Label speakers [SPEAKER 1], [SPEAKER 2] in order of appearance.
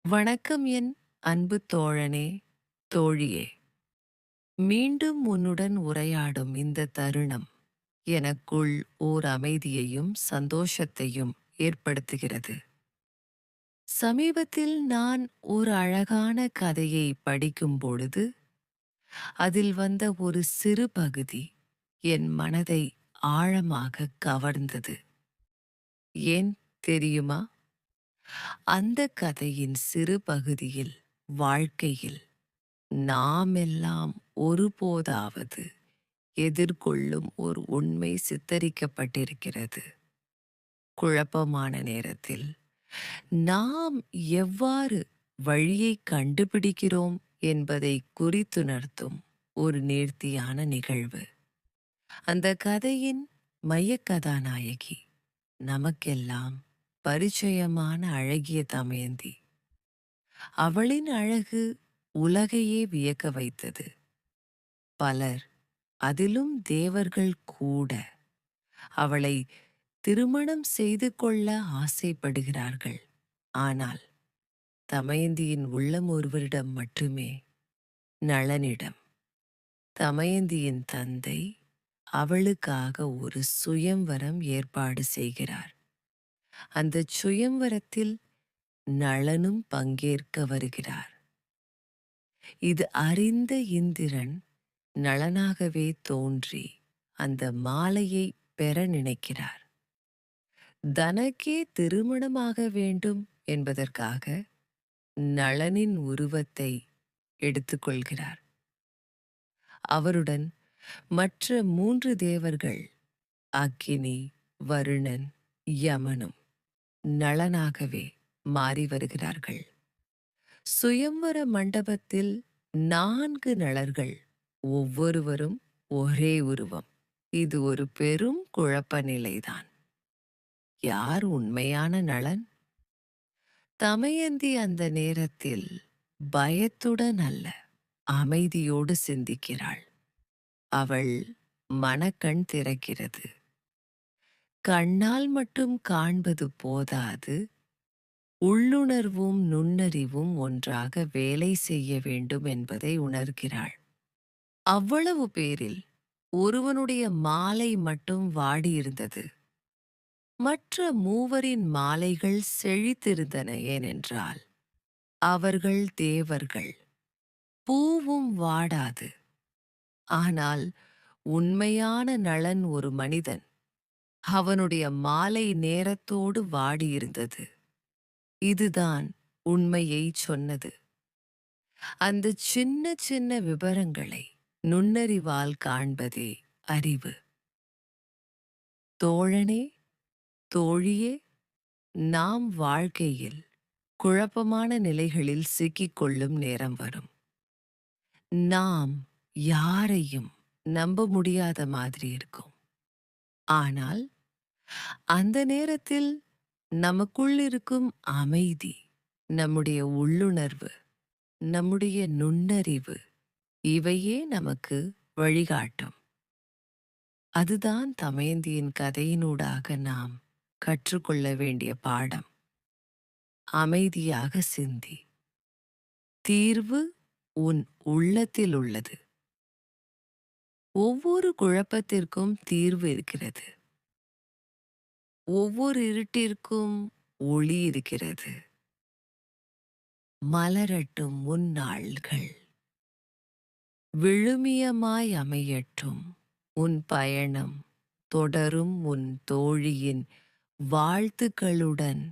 [SPEAKER 1] வணக்கம் என் அன்பு தோழனே, தோழியே. மீண்டும் உன்னுடன் உரையாடும் இந்த தருணம் எனக்குள் ஓர் அமைதியையும் சந்தோஷத்தையும் ஏற்படுத்துகிறது. சமீபத்தில் நான் ஒரு அழகான கதையை படிக்கும் பொழுது, அதில் வந்த ஒரு சிறு பகுதி என் மனதை ஆழமாக கவர்ந்தது. ஏன் தெரியுமா? அந்த கதையின் சிறு பகுதியில் வாழ்க்கையில் நாமெல்லாம் ஒருபோதாவது எதிர்கொள்ளும் ஒரு உண்மை சித்தரிக்கப்பட்டிருக்கிறது. குழப்பமான நேரத்தில் நாம் எவ்வாறு வழியை கண்டுபிடிக்கிறோம் என்பதை குறித்துணர்த்தும் ஒரு நேர்த்தியான நிகழ்வு. அந்த கதையின் மையக் கதாநாயகி நமக்கெல்லாம் பரிச்சயமான அழகிய தமயந்தி. அவளின் அழகு உலகையே வியக்க வைத்தது. பலர், அதிலும் தேவர்கள் கூட, அவளை திருமணம் செய்து கொள்ள ஆசைப்படுகிறார்கள். ஆனால் தமயந்தியின் உள்ளம் ஒருவரிடம் மட்டுமே, நளனிடம். தமயந்தியின் தந்தை அவளுக்காக ஒரு சுயம்வரம் ஏற்பாடு செய்கிறார். அந்த சுயம்வரத்தில் நளனும் பங்கேற்க வருகிறார். இது அறிந்த இந்திரன் நளனாகவே தோன்றி அந்த மாலையை பெற நினைக்கிறார். தனக்கே திருமணமாக வேண்டும் என்பதற்காக நளனின் உருவத்தை எடுத்துக்கொள்கிறார். அவருடன் மற்ற 3 தேவர்கள், அக்கினி, வருணன், யமனும் நளனாகவே மாறி வருகிறார்கள். சுயம்வர மண்டபத்தில் 4 நளர்கள், ஒவ்வொருவரும் ஒரே உருவம். இது ஒரு பெரும் குழப்ப நிலைதான். யார் உண்மையான நளன்? தமயந்தி அந்த நேரத்தில் பயத்துடன் அல்ல, அமைதியோடு சிந்திக்கிறாள். அவள் மனக்கண் திறக்கிறது. கண்ணால் மட்டும் காண்பது போதாது, உள்ளுணர்வும் நுண்ணறிவும் ஒன்றாக வேலை செய்ய வேண்டும் என்பதை உணர்கிறாள். அவ்வளவு பேரில் ஒருவனுடைய மாலை மட்டும் வாடியிருந்தது. மற்ற 3 மாலைகள் செழித்திருந்தன. ஏனென்றால் அவர்கள் தேவர்கள். பூவும் வாடாது. ஆனால் உண்மையான நளன் ஒரு மனிதன். அவனுடைய மாலை நேரத்தோடு வாடியிருந்தது. இதுதான் உண்மையை சொன்னது. அந்த சின்ன சின்ன விபரங்களை நுண்ணறிவால் காண்பதே அறிவு. தோழனே, தோழியே, நாம் வாழ்க்கையில் குழப்பமான நிலைகளில் சிக்கிக்கொள்ளும் நேரம் வரும். நாம் யாரையும் நம்ப முடியாத மாதிரி இருக்கும். ஆனால் அந்த நேரத்தில் நமக்குள் இருக்கும் அமைதி, நம்முடைய உள்ளுணர்வு, நம்முடைய நுண்ணறிவு, இவையே நமக்கு வழிகாட்டும். அதுதான் தமயந்தியின் கதையினூடாக நாம் கற்றுக்கொள்ள வேண்டிய பாடம். அமைதியாக சிந்தி. தீர்வு உன் உள்ளத்தில் உள்ளது. ஒவ்வொரு குழப்பத்திற்கும் தீர்வு இருக்கிறது. ஒவ்வொரு இருட்டிற்கும் ஒளி இருக்கிறது. மலரட்டும் உன் நாள்கள். விழுமியமாய் அமையட்டும் உன் பயணம். தொடரும் உன் தோழியின் வாழ்த்துக்களுடன்